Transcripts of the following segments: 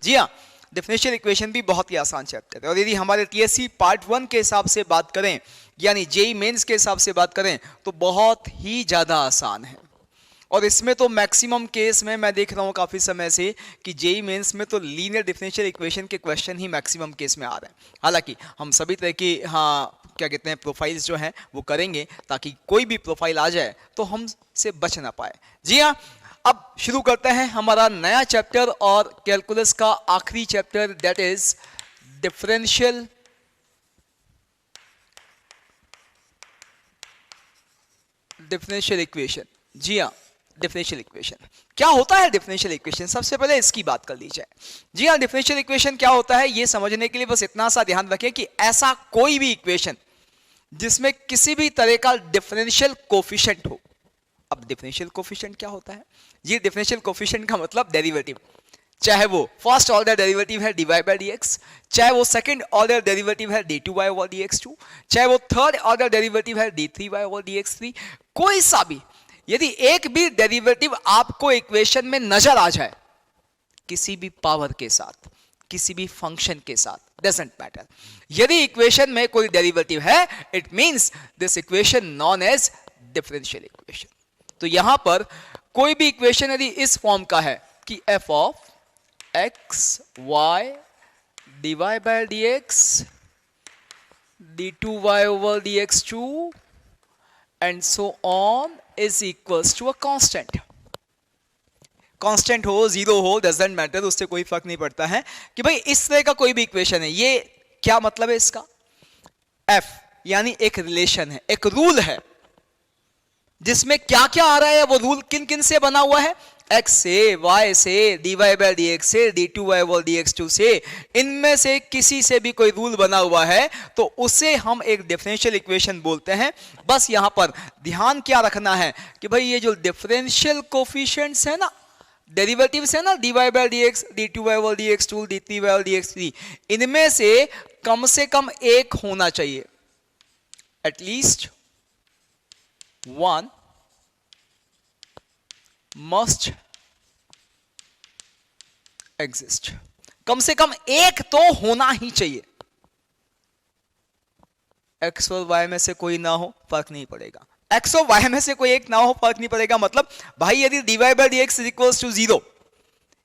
जी हाँ, differential equation भी बहुत ही आसान चैप्टर है और यदि हमारे टीएससी पार्ट 1 के हिसाब से बात करें यानी जेई मेंस के हिसाब से बात करें तो बहुत ही ज़्यादा आसान है। और इसमें तो मैक्सिमम केस में मैं देख रहा हूँ काफ़ी समय से कि जेई मेंस में तो लीनियर डिफरेंशियल इक्वेशन के क्वेश्चन ही मैक्सिमम केस में आ रहे हैं। हालांकि हम सभी तरह की क्या कहते हैं प्रोफाइल्स जो हैं वो करेंगे ताकि कोई भी प्रोफाइल आ जाए तो हम से बच ना पाए। जी हाँ, अब शुरू करते हैं हमारा नया चैप्टर और कैलकुलस का आखिरी chapter, that is differential equation. जी हाँ, डिफरेंशियल इक्वेशन क्या होता है? डिफरेंशियल इक्वेशन सबसे पहले इसकी बात कर ली जाए। जी हाँ, डिफरेंशियल इक्वेशन क्या होता है ये समझने के लिए बस इतना सा ध्यान रखें कि ऐसा कोई भी इक्वेशन जिसमें किसी भी तरह का डिफरेंशियल कोफिशिएंट हो। अब डिफरेंशियल कोफिशिएंट क्या होता है? ये डिफरेंशियल कोफिशिएंट का मतलब डेरिवेटिव, चाहे वो फर्स्ट ऑर्डर डेरिवेटिव है dy बाई dx, चाहे वो सेकंड ऑर्डर डेरिवेटिव है dy ओवर dx2, चाहे वो थर्ड ऑर्डर डेरिवेटिव है d3y ओवर dx3, कोई सा भी यदि एक भी डेरिवेटिव आपको इक्वेशन में नजर आ जाए किसी भी पावर के साथ, किसी भी फंक्शन के साथ, डजंट मैटर, यदि इक्वेशन में कोई डेरिवेटिव है it means this equation known as differential equation. तो यहां पर कोई भी इक्वेशन यदि इस फॉर्म का है कि f of x y dy by dx d2y over dx2 and so on is equals to a constant. Constant हो, जीरो हो, डजंट मैटर, उससे कोई फर्क नहीं पड़ता है कि भाई इस तरह का कोई भी इक्वेशन है। ये क्या मतलब है इसका? f यानी एक रिलेशन है, एक रूल है जिसमें क्या क्या आ रहा है, वो रूल किन किन से बना हुआ है? x से, y से, dy बाई dx से, d2y ओवर dx2 से, इनमें से किसी से भी कोई रूल बना हुआ है तो उसे हम एक डिफरेंशियल इक्वेशन बोलते हैं। बस यहां पर ध्यान क्या रखना है कि भाई ये जो डिफरेंशियल कोफिशिएंट्स है ना, डेरिवेटिव्स है ना, dy by dx, d2y over dx2, d3y over dx3, इनमें से कम एक होना चाहिए, एटलीस्ट वन मस्ट एग्जिस्ट। कम से कम एक तो होना ही चाहिए। एक्स और वाई में से कोई ना हो फर्क नहीं पड़ेगा, एक्स और वाई में से कोई एक ना हो फर्क नहीं पड़ेगा। मतलब भाई यदि dy by dx is equals to 0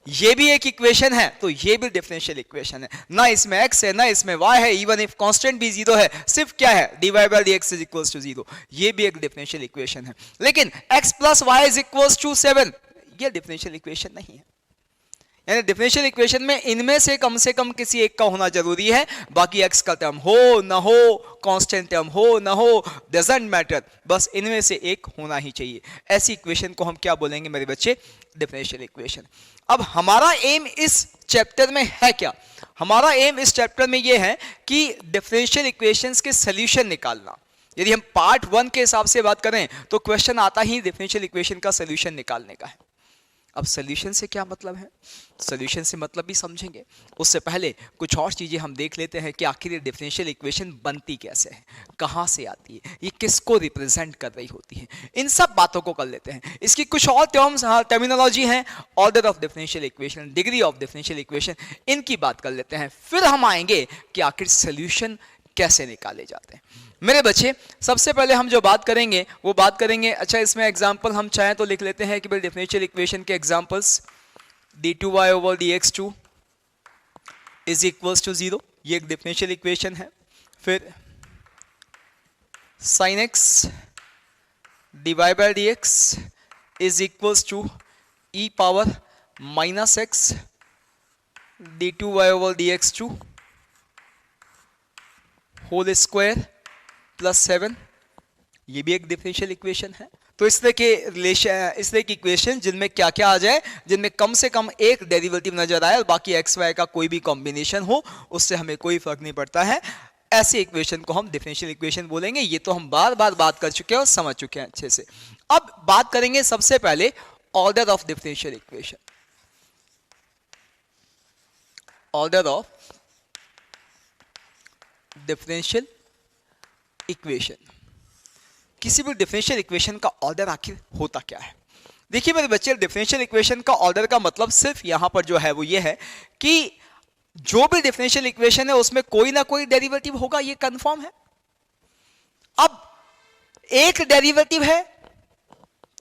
ये भी एक इक्वेशन है तो ये भी डिफरेंशियल इक्वेशन है। ना इसमें x है ना इसमें y है, इवन इफ कांस्टेंट भी 0 है, सिर्फ क्या है dy by dx is equals to 0, ये भी एक डिफरेंशियल इक्वेशन है। लेकिन x plus y is equals to 7 ये डिफरेंशियल इक्वेशन नहीं है। यानी डिफरेंशियल इक्वेशन में इनमें से कम किसी एक का होना जरूरी है, बाकी x का टर्म हो ना हो, कांस्टेंट टर्म हो ना हो, डजंट मैटर, बस इनमें से एक होना ही चाहिए। ऐसी इक्वेशन को हम क्या बोलेंगे मेरे बच्चे? Differential equation. अब हमारा एम इस चैप्टर में है क्या? हमारा एम इस चैप्टर में यह है कि डिफरेंशियल इक्वेशंस के सॉल्यूशन निकालना। यदि हम पार्ट 1 के हिसाब से बात करें तो क्वेश्चन आता ही डिफरेंशियल इक्वेशन का सॉल्यूशन निकालने का है। अब सॉल्यूशन से क्या मतलब है, सॉल्यूशन से मतलब भी समझेंगे, उससे पहले कुछ और चीजें हम देख लेते हैं कि आखिर ये डिफरेंशियल इक्वेशन बनती कैसे है, कहां से आती है, ये किसको रिप्रेजेंट कर रही होती है, इन सब बातों को कर लेते हैं। इसकी कुछ और टर्म्स टर्मिनोलॉजी हैं, order of differential equation, degree of differential equation, इनकी बात कर लेते हैं। फिर हम आएंगे कि आखिर सॉल्यूशन कैसे निकाले जाते हैं। मेरे बच्चे सबसे पहले हम जो बात करेंगे वो बात करेंगे, अच्छा इसमें एग्जांपल हम चाहें तो लिख लेते हैं कि भाई डिफरेंशियल इक्वेशन के examples d2y over dx2 is equals to 0, ये एक डिफरेंशियल इक्वेशन है। फिर sin x dy by dx is equals to e power minus x d2y over dx2 whole square plus 7, ये भी एक डिफरेंशियल इक्वेशन है। तो इस तरह के रिलेशन, इस तरह की इक्वेशन जिनमें क्या क्या आ जाए, जिनमें कम से कम एक डेरिवेटिव नजर आए और बाकी एक्स वाई का कोई भी कॉम्बिनेशन हो, उससे हमें कोई फर्क नहीं पड़ता है, ऐसे इक्वेशन को हम डिफरेंशियल इक्वेशन बोलेंगे। ये तो हम बार बार बात कर चुके हैं और समझ चुके हैं अच्छे से। अब बात करेंगे सबसे पहले order of differential equation. Order of differential equation, किसी भी डिफरेंशियल इक्वेशन का ऑर्डर आखिर होता क्या है? देखिए मेरे बच्चे, डिफरेंशियल इक्वेशन का ऑर्डर का मतलब सिर्फ यहां पर जो है वो ये है कि जो भी डिफरेंशियल इक्वेशन है उसमें कोई ना कोई डेरिवेटिव होगा, ये कंफर्म है। अब एक डेरिवेटिव है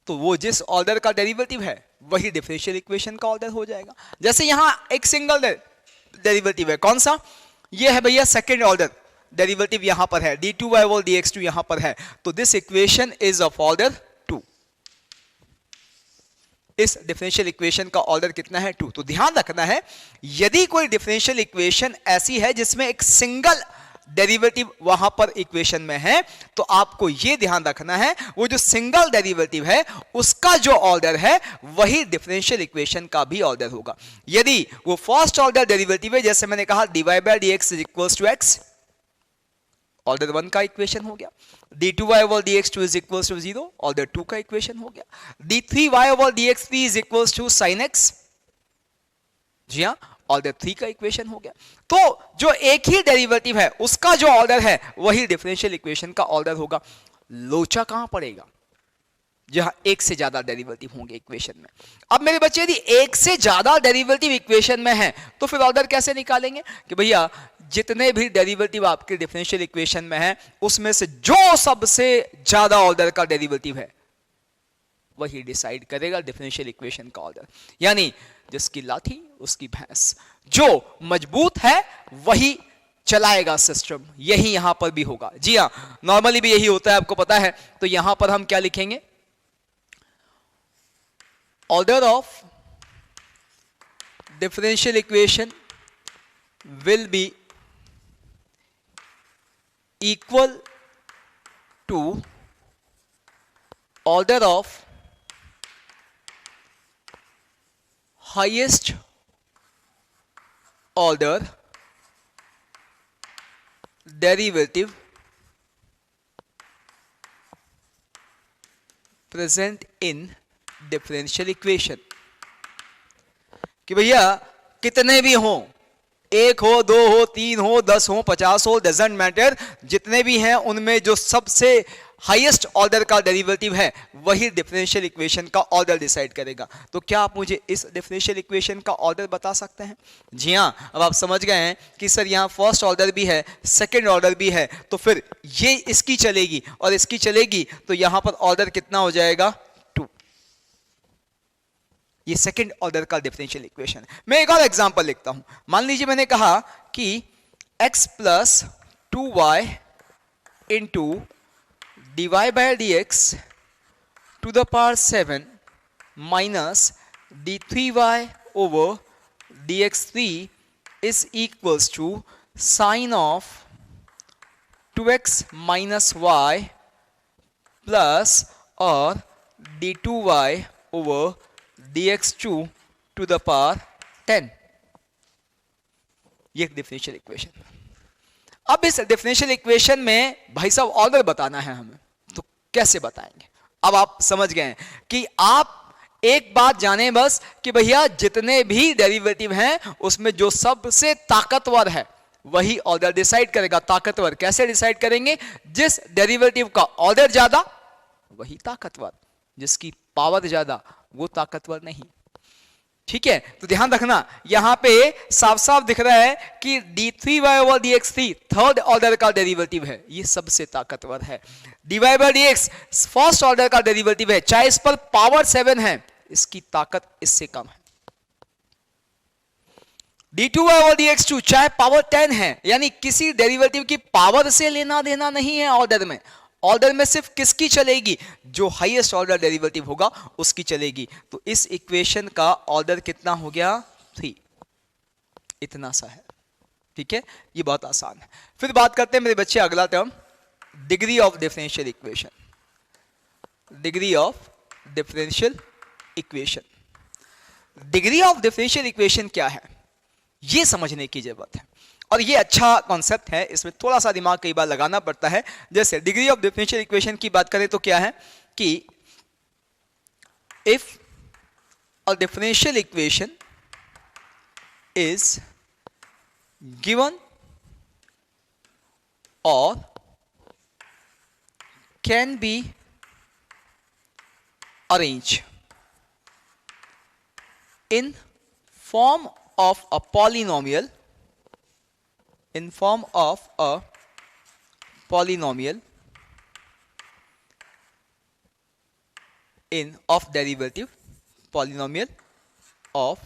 तो वो जिस ऑर्डर का डेरिवेटिव है वही डिफरेंशियल इक्वेशन का ऑर्डर हो जाएगा। जैसे यहां एक सिंगल डेरिवेटिव है, कौन सा? ये है भैया सेकंड ऑर्डर डेरिवेटिव, यहां पर है d2y ओवर dx2 यहां पर है, तो this equation is of order 2। इस डिफरेंशियल इक्वेशन का ऑर्डर कितना है? 2। तो ध्यान रखना है, यदि कोई डिफरेंशियल इक्वेशन ऐसी है जिसमें एक सिंगल डेरिवेटिव वहां पर इक्वेशन में है, तो आपको यह ध्यान रखना है वो जो सिंगल डेरिवेटिव है उसका जो ऑर्डर है वही डिफरेंशियल इक्वेशन का भी ऑर्डर होगा। यदि वो फर्स्ट ऑर्डर डेरिवेटिव है, जैसे मैंने कहा dy by dx is equals to x, order 1 का इक्वेशन हो गया। d2y over dx2 is equals to 0, order 2 का इक्वेशन हो गया। d3y over dx3 is equals to sin x, जी हां, ऑर्डर 3 का इक्वेशन हो गया। तो जो एक ही डेरिवेटिव है उसका जो ऑर्डर है वही डिफरेंशियल इक्वेशन का ऑर्डर होगा। लोचा कहां पड़ेगा? जहां एक से ज्यादा डेरिवेटिव होंगे इक्वेशन में। अब मेरे बच्चे यदि एक से ज्यादा डेरिवेटिव इक्वेशन में है तो फिर ऑर्डर कैसे निकालेंगे? कि भैया जितने भी डेरिवेटिव आपके डिफरेंशियल इक्वेशन में है उसमें से जो सबसे ज्यादा ऑर्डर का डेरिवेटिव है वही डिसाइड करेगा डिफरेंशियल इक्वेशन का ऑर्डर। यानी जिसकी लाठी उसकी भैंस, जो मजबूत है वही चलाएगा सिस्टम। यही यहां पर भी होगा। जी हां, नॉर्मली भी यही होता है, आपको पता है। तो यहां पर हम क्या लिखेंगे? Order of differential equation will be equal to order of highest order derivative present in differential equation। कि भैया कितने भी हों, 1 हो, 2 हो, 3 हो, 10 हो, 50 हो, डजंट मैटर, जितने भी हैं उनमें जो सबसे हाईएस्ट ऑर्डर का डेरिवेटिव है वही डिफरेंशियल इक्वेशन का ऑर्डर डिसाइड करेगा। तो क्या आप मुझे इस डिफरेंशियल इक्वेशन का ऑर्डर बता सकते हैं? जी हां, अब आप समझ गए हैं कि सर यहां फर्स्ट ऑर्डर भी है, सेकंड ऑर्डर भी है, तो फिर ये इसकी चलेगी और इसकी चलेगी, तो यहां पर ऑर्डर कितना हो जाएगा? 2। ये सेकंड ऑर्डर का डिफरेंशियल इक्वेशन। मैं एक और एग्जांपल लिखता हूं। मान लीजिए मैंने कहा कि x plus 2y into dy by dx to the power 7 minus d3y over dx3 is equals to sine of 2x minus y plus or d2y over dx2 to the power 10। ये differential equation. अब इस differential equation में भाई साहब order बताना है हमें, तो कैसे बताएंगे? अब आप समझ गए कि आप एक बात जाने बस कि भैया जितने भी डेरिवेटिव हैं उसमें जो सबसे ताकतवर है वही ऑर्डर डिसाइड करेगा। ताकतवर कैसे डिसाइड करेंगे? जिस डेरिवेटिव का ऑर्डर ज्यादा वही ताकतवर, जिसकी पावर ज्यादा वो ताकतवर नहीं। ठीक है, तो ध्यान रखना, यहां पे साफ साफ दिख रहा है कि d3y over dx3 third order का डेरिवेटिव है, ये सबसे ताकतवर है। dy by dx first order का डेरिवेटिव है, चाहे इस पर पावर 7 है, इसकी ताकत इससे कम है। d2y ओवर dx2 चाहे पावर 10 है, यानी किसी डेरिवेटिव की पावर से लेना देना नहीं है ऑर्डर में। ऑर्डर में सिर्फ किसकी चलेगी? जो हाईएस्ट ऑर्डर डेरिवेटिव होगा उसकी चलेगी। तो इस इक्वेशन का ऑर्डर कितना हो गया? 3। इतना सा है। ठीक है, ये बहुत आसान है। फिर बात करते हैं मेरे बच्चे अगला term, degree of differential equation. Degree of differential equation. Degree of differential equation क्या है ये समझने की जरूरत है, और ये अच्छा कॉन्सेप्ट है, इसमें थोड़ा सा दिमाग कई बार लगाना पड़ता है। जैसे डिग्री ऑफ डिफरेंशियल इक्वेशन की बात करें तो क्या है कि if a differential equation is given और can be arrange in form of a polynomial, in form of a polynomial in of derivative, polynomial of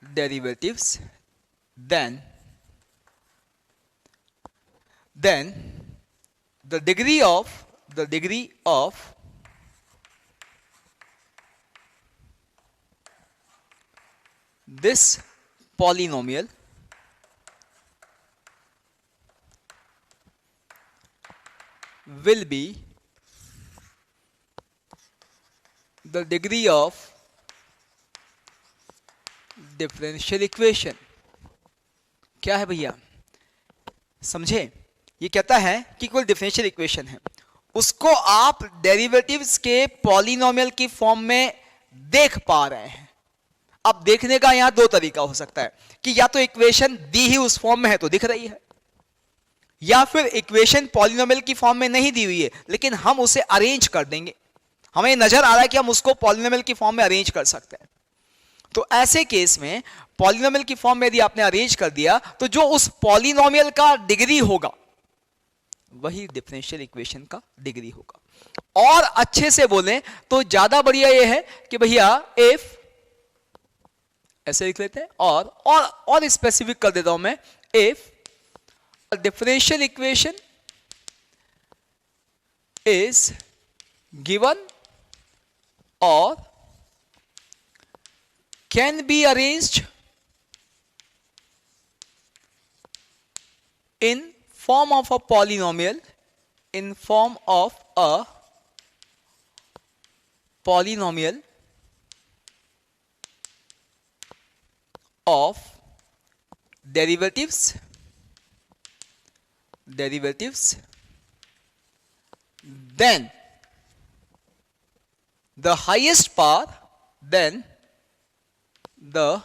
derivatives, then the degree of this polynomial will be the degree of differential equation. क्या है भैया, समझे? ये कहता है कि कोई differential equation है, उसको आप डेरिवेटिव्स के पॉलिनोमियल की फॉर्म में देख पा रहे हैं। अब देखने का यहां दो तरीका हो सकता है कि या तो इक्वेशन दी ही उस फॉर्म में है तो दिख रही है, या फिर इक्वेशन पॉलिनोमियल की फॉर्म में नहीं दी हुई है लेकिन हम उसे अरेंज कर देंगे, हमें नजर आ रहा है कि हम उसको पॉलिनोमियल की फॉर्म में अरेंज कर सकते हैं। तो ऐसे केस में पॉलिनोमियल की फॉर्म में यदि आपने अरेंज कर दिया तो जो उस पॉलिनोमियल का डिग्री होगा वही डिफरेंशियल इक्वेशन का डिग्री होगा। और अच्छे से बोलें तो ज्यादा बढ़िया यह है कि भैया इफ, ऐसे लिख लेते हैं, और स्पेसिफिक कर देता हूं मैं, if differential equation is given और can be arranged in form of a polynomial, in form of a polynomial of derivatives, then the highest power, then the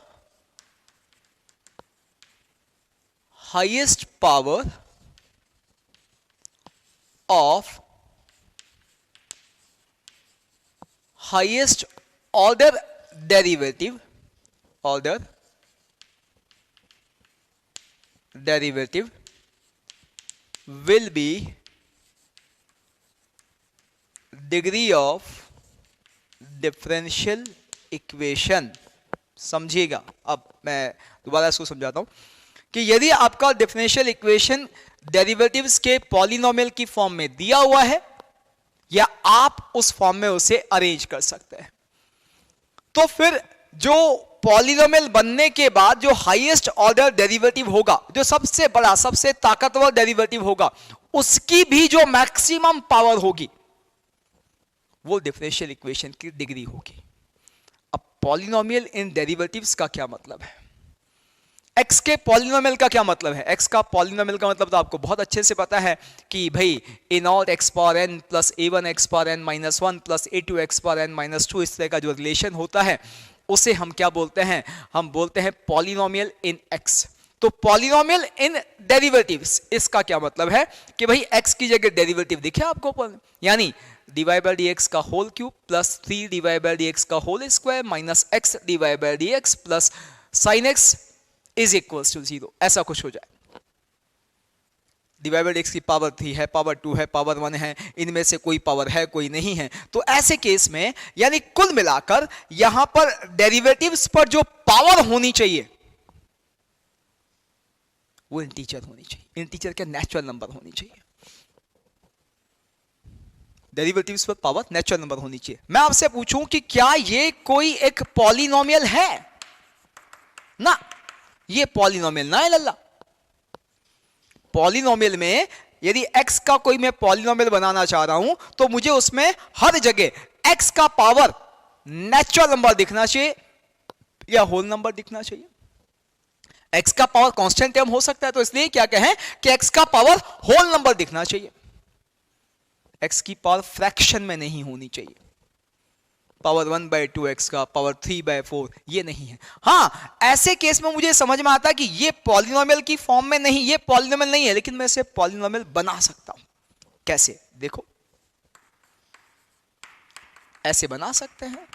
highest power of highest order derivative will be degree of differential equation। समझिएगा, अब मैं दोबारा इसको समझाता हूं कि यदि आपका डिफरेंशियल इक्वेशन डेरिवेटिव्स के पॉलिनोमियल की फॉर्म में दिया हुआ है या आप उस फॉर्म में उसे अरेंज कर सकते हैं, तो फिर जो पॉलिनोमियल बनने के बाद जो हाईएस्ट ऑर्डर डेरिवेटिव होगा, जो सबसे बड़ा सबसे ताकतवर डेरिवेटिव होगा, उसकी भी जो मैक्सिमम पावर होगी वो डिफरेंशियल इक्वेशन की डिग्री होगी। पॉलिनोमियल इन डेरिवेटिव्स का क्या मतलब है? एक्स के पॉलिनोमियल का क्या मतलब है? एक्स का पॉलिनोमियल का मतलब तो आपको बहुत अच्छे से पता है कि भाई a naught x power n plus a one x power n minus one plus a two x power n minus two, इस तरह का जो रिलेशन होता है उसे हम क्या बोलते हैं? हम बोलते हैं पॉलिनोमियल इन एक्स। तो पॉलिनोमियल इन डेरिवेटिव्स, इसका क्या मतलब है कि भाई एक्स की जगह डेरिवेटिव दिखे आपको, यानी डिवाइड बाय dx का whole cube plus 3 divide by dx का whole square minus x divide by dx plus sin x is equals to 0, ऐसा कुछ हो जाए। डिवाइड बाय dx की पावर 3 है, पावर 2 है, पावर 1 है, इनमें से कोई पावर है कोई नहीं है। तो ऐसे केस में यानी कुल मिलाकर यहां पर डेरिवेटिव्स पर जो पावर होनी चाहिए वो इंटीजर होनी चाहिए, इंटीजर का नेचुरल नंबर होनी चाहिए। डेरिवेटिव्स पर पावर नेचुरल नंबर होनी चाहिए। मैं आपसे पूछूं कि क्या ये कोई एक पॉलिनोमियल है? ना, ये पॉलिनोमियल ना है लल्ला। पॉलिनोमियल में यदि x का कोई मैं पॉलिनोमियल बनाना चाह रहा हूं तो मुझे उसमें हर जगह x का पावर नेचुरल नंबर दिखना चाहिए या होल नंबर दिखना चाहिए। x का पावर कांस्टेंट टर्म हो सकता है, तो इसलिए क्या कहें कि x का पावर होल नंबर दिखना चाहिए, x की पावर फ्रैक्शन में नहीं होनी चाहिए। पावर 1/2x का पावर 3/4 ये नहीं है। हां, ऐसे केस में मुझे समझ में आता है कि ये पॉलिनोमियल की फॉर्म में नहीं, ये पॉलिनोमियल नहीं है, लेकिन मैं इसे पॉलिनोमियल बना सकता हूं। कैसे? देखो, ऐसे बना सकते हैं।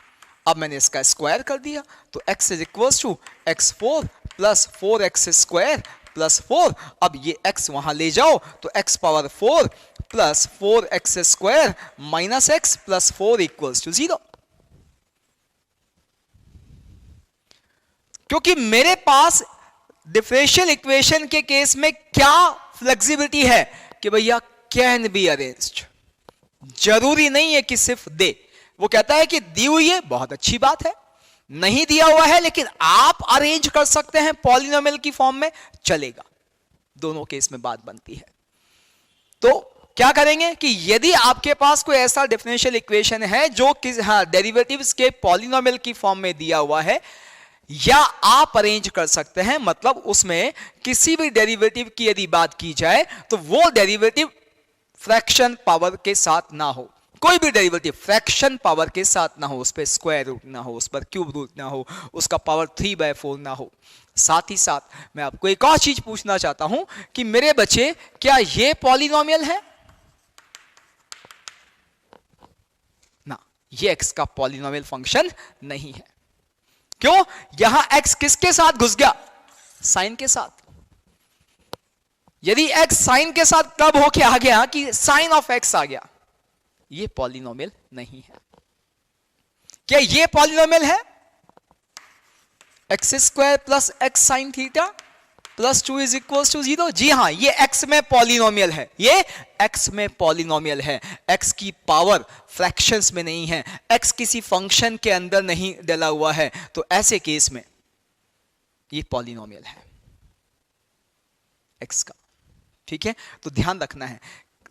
अब मैंने इसका स्क्वायर कर दिया तो x is equals to x4 plus 4x square plus 4। अब ये x वहां ले जाओ तो x power 4 plus 4x square minus x plus 4 equals to 0। क्योंकि मेरे पास डिफरेंशियल इक्वेशन के केस में क्या फ्लेक्सिबिलिटी है कि भैया कैन बी अरेंज्ड, जरूरी नहीं है कि सिर्फ दे। वो कहता है कि दी हुई है, बहुत अच्छी बात है, नहीं दिया हुआ है लेकिन आप अरेंज कर सकते हैं पॉलिनोमियल की फॉर्म में, चलेगा। दोनों केस में बात बनती है। तो क्या करेंगे कि यदि आपके पास कोई ऐसा डिफरेंशियल इक्वेशन है जो कि डेरिवेटिव्स के पॉलिनोमियल की फॉर्म में दिया हुआ है, या आप अरेंज कर सकते हैं, मतलब उसमें किसी भी डेरिवेटिव की यदि बात की जाए तो वो डेरिवेटिव फ्रैक्शन पावर के साथ ना हो। कोई भी डेरिवेटिव फ्रैक्शन पावर के साथ ना हो, उस पर स्क्वायर रूट ना हो, उस पर क्यूब रूट ना हो, उसका पावर 3/4 ना हो। साथ ही साथ मैं आपको एक और चीज पूछना चाहता हूं कि मेरे बच्चे क्या ये पॉलिनोमियल है ना, ये x का पॉलिनोमियल फंक्शन नहीं है। क्यों? यहां x किसके साथ घुस गया? साइन के साथ। यदि x साइन के साथ तब होके आ गया कि साइन ऑफ x आ गया, ये पॉलिनोमियल नहीं है। क्या ये पॉलिनोमियल है? X square plus X sine theta plus 2 is equal to 0। जी हां, ये x में पॉलिनोमियल है, ये x में पॉलिनोमियल है। x की पावर फ्रैक्शंस में नहीं है, x किसी फंक्शन के अंदर नहीं डला हुआ है, तो ऐसे केस में ये पॉलिनोमियल है x का। ठीक है, तो ध्यान रखना है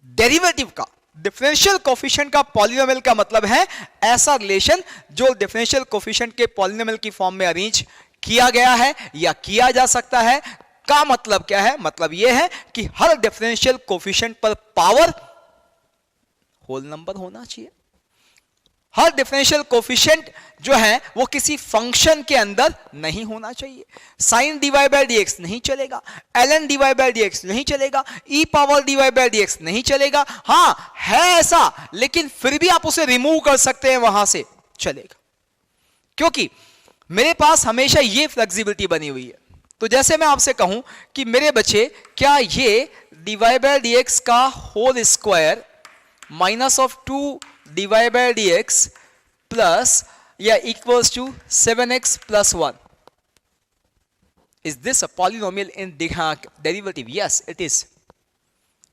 डेरिवेटिव का, डिफरेंशियल कोफिशिएंट का पॉलिनोमियल का मतलब है ऐसा रिलेशन जो डिफरेंशियल कोफिशिएंट के पॉलिनोमियल की फॉर्म में अरेंज किया गया है या किया जा सकता है। का मतलब क्या है? मतलब यह है कि हर डिफरेंशियल कोफिशिएंट पर पावर होल नंबर होना चाहिए। हर डिफरेंशियल कोफिशिएंट जो है वो किसी फंक्शन के अंदर नहीं होना चाहिए। साइन डीवाई बाय डीएक्स नहीं चलेगा, ln डीवाई बाय डीएक्स नहीं चलेगा, e power DY by DX नहीं चलेगा। हां है ऐसा, लेकिन फिर भी आप उसे रिमूव कर सकते हैं वहां से, चलेगा। क्योंकि मेरे पास हमेशा ये फ्लेक्सिबिलिटी बनी हुई है। तो जैसे मैं आपसे कहूं कि मेरे बच्चे क्या ये डीवाई बाय डीएक्स का whole square minus of 2 divide by dx plus या equals to 7x plus 1, is this a polynomial in derivative? Yes it is.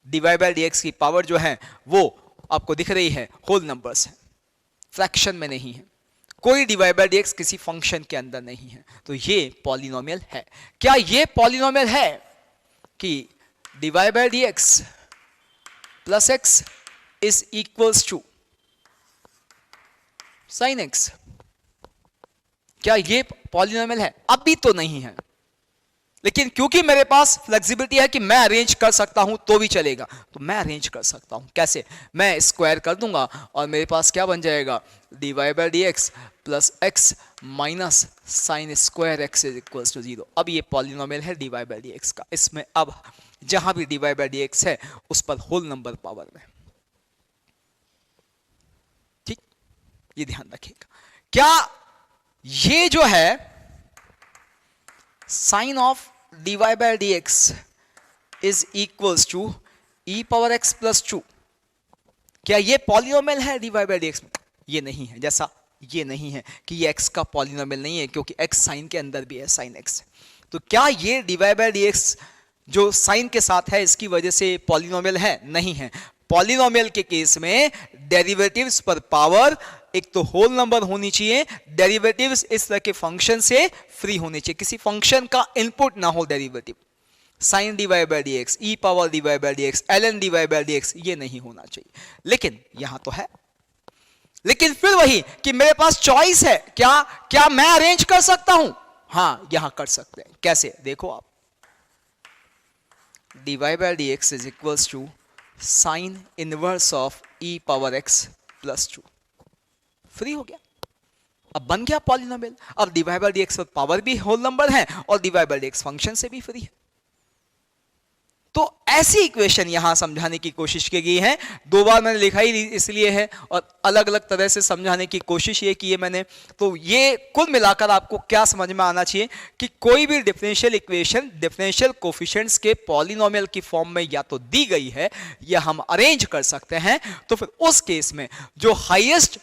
Divide by dx की पावर जो है वो आपको दिख रही है होल नंबर्स है, फ्रैक्शन में नहीं है। कोई डिवाइड बाय dx किसी फंक्शन के अंदर नहीं है, तो ये पॉलिनोमियल है। क्या ये पॉलिनोमियल है कि divide by dx plus x is equals to sine X? क्या ये पॉलिनोमियल है? अभी तो नहीं है, लेकिन क्योंकि मेरे पास फ्लेक्सिबिलिटी है कि मैं अरेंज कर सकता हूं तो भी चलेगा, तो मैं अरेंज कर सकता हूं। कैसे? मैं स्क्वायर कर दूंगा और मेरे पास क्या बन जाएगा? D Y by D X plus X minus sine square X is equal to 0। अब ये पॉलिनोमियल है D Y by D X का। इसमें अब जहां भी D Y by D X है उस पर होल नंबर पावर में। ठीक, ये ध्यान रखिएगा। क्या ये जो है sine of D Y by D X is equals to E power X plus 2, क्या ये पॉलिनोमियल है D Y by D X में? ये नहीं है। जैसा ये नहीं है कि ये x का पॉलिनोमियल नहीं है, क्योंकि x साइन के अंदर भी है, साइन x। तो क्या ये D Y by D X जो साइन के साथ है इसकी वजह से पॉलिनोमियल है? नहीं है। पॉलिनोमियल के केस में डेरिवेटिव्स पर पावर एक तो होल नंबर होनी चाहिए, डेरिवेटिव्स इस तरह के फंक्शन से फ्री होने चाहिए, किसी फंक्शन का इनपुट ना हो derivative. Sine D Y by D X, E power D Y by D X, ln D Y by D X, ये नहीं होना चाहिए। लेकिन यहां तो है। लेकिन फिर वही कि मेरे पास चॉइस है, क्या मैं अरेंज कर सकता हूं? हां, यहां कर सकते हैं। कैसे? देखो आप, D Y by D X is equals to sine inverse of E power X plus 2। Free हो गया, अब बन गया पॉलिनोमियल। अब D Y by D X पर पावर भी होल नंबर है और D Y by D X function से भी फ्री है। तो ऐसी इक्वेशन यहां समझाने की कोशिश की गई है। दो बार मैंने लिखा ही इसलिए है और अलग अलग तरह से समझाने की कोशिश ये की है मैंने। तो ये कुल मिलाकर आपको क्या समझ में आना चाहिए कि कोई भी डिफरेंशियल इक्वेशन डिफरेंशियल कोफिशिएंट्स के पॉलिनोमियल की फॉर्म में या तो दी गई है या हम अरेंज कर सकते हैं, तो फिर उस केस में जो हाईएस्ट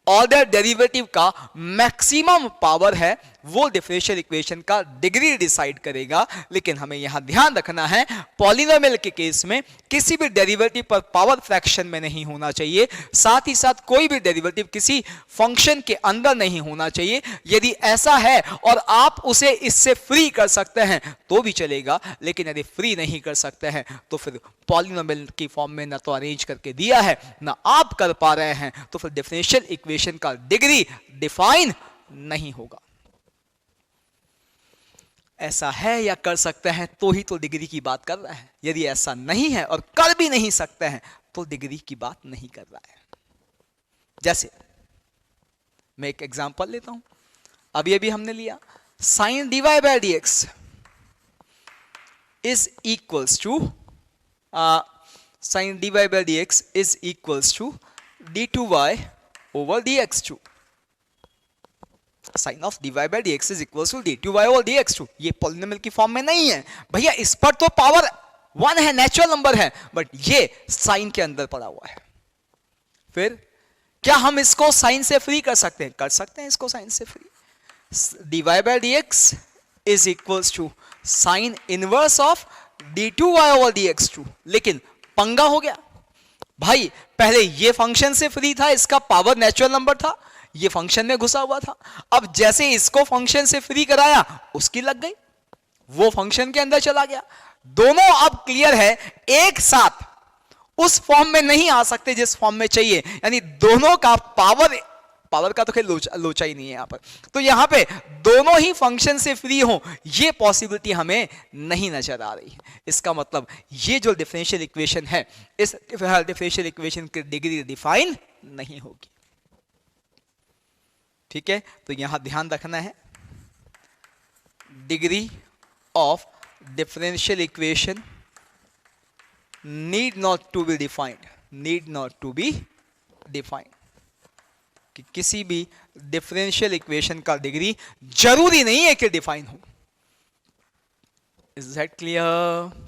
ऑर्डर डेरिवेटिव का मैक्सिमम पावर है वो डिफरेंशियल इक्वेशन का डिग्री डिसाइड करेगा। लेकिन हमें यहां ध्यान रखना है पॉलिनोमियल के केस में किसी भी डेरिवेटिव पर पावर फ्रैक्शन में नहीं होना चाहिए, साथ ही साथ कोई भी डेरिवेटिव किसी फंक्शन के अंदर नहीं होना चाहिए। यदि ऐसा है और आप उसे इससे फ्री कर सकते हैं तो भी चलेगा, लेकिन यदि फ्री नहीं कर सकते हैं तो फिर पॉलिनोमियल की फॉर्म में ना तो अरेंज करके दिया है ना आप कर पा रहे हैं, तो फिर डिफरेंशियल इक्वेशन का डिग्री डिफाइन नहीं होगा। ऐसा है या कर सकते हैं तो ही तो डिग्री की बात कर रहा है। यदि ऐसा नहीं है और कर भी नहीं सकते हैं तो डिग्री की बात नहीं कर रहा है। जैसे मैं एक एग्जांपल लेता हूं, अभी हमने लिया sin dy by dx is equals to sin dy by dx is equals to d2y over dx2। Sine of dy by dx is equals to d2y over dx2। ये पॉलिनोमियल की फॉर्म में नहीं है भैया, इस पर तो पावर 1 है, नेचुरल नंबर है, बट ये साइन के अंदर पड़ा हुआ है। फिर क्या हम इसको साइन से फ्री कर सकते हैं? कर सकते हैं इसको साइन से free. dy by dx is equals to sign inverse of d2y over dx2। लेकिन पंगा हो गया भाई, पहले ये फंक्शन से फ्री था, इसका पावर नेचुरल नंबर था, ये फंक्शन में घुसा हुआ था। अब जैसे इसको फंक्शन से फ्री कराया उसकी लग गई, वो फंक्शन के अंदर चला गया। दोनों अब क्लियर है एक साथ उस फॉर्म में नहीं आ सकते जिस फॉर्म में चाहिए, यानी दोनों का पावर का तो खैर लोचा ही नहीं है यहां पर। तो यहां पे दोनों ही फंक्शन से फ्री हो ये पॉसिबिलिटी हमें नहीं नजर आ रही है। इसका मतलब ये जो डिफरेंशियल इक्वेशन है, इस डिफरेंशियल इक्वेशन की डिग्री डिफाइन नहीं होगी। ठीक है, तो यहां ध्यान रखना है degree of differential equation need not to be defined, कि किसी भी डिफरेंशियल इक्वेशन का डिग्री जरूरी नहीं है कि डिफाइन हो। Is that clear?